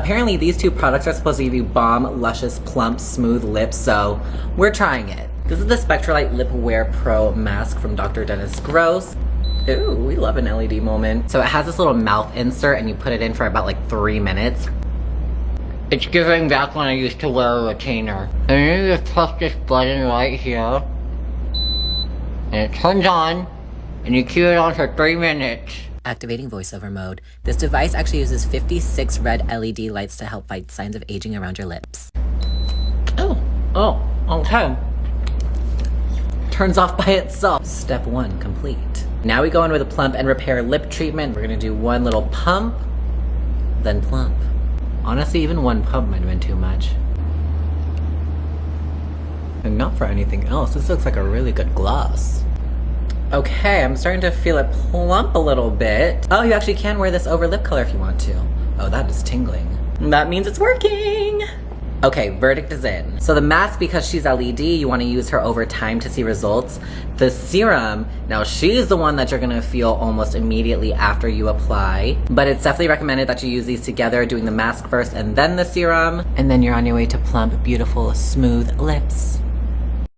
apparently these two products are supposed to give you bomb, luscious, plump, smooth lips, so we're trying it. This is the SpectraLite LipWare Pro Mask from Dr. Dennis Gross. Ooh, we love an LED moment. So it has this little mouth insert and you put it in for about like 3 minutes. It's giving back when I used to wear a retainer. And then you just press this button right here. And it turns on. And you keep it on for 3 minutes. Activating voiceover mode. This device actually uses 56 red LED lights to help fight signs of aging around your lips. Oh, okay. Turns off by itself. Step 1 complete. Now we go in with a plump and repair lip treatment. We're gonna do one little pump, then plump. Honestly, even one pump might have been too much. And not for anything else, this looks like a really good gloss. Okay, I'm starting to feel it plump a little bit. Oh, you actually can wear this over lip color if you want to. Oh, that is tingling. That means it's working! Okay, verdict is in. So the mask, because she's LED, you want to use her over time to see results. The serum, now she's the one that you're gonna feel almost immediately after you apply. But it's definitely recommended that you use these together, doing the mask first and then the serum. And then you're on your way to plump, beautiful, smooth lips.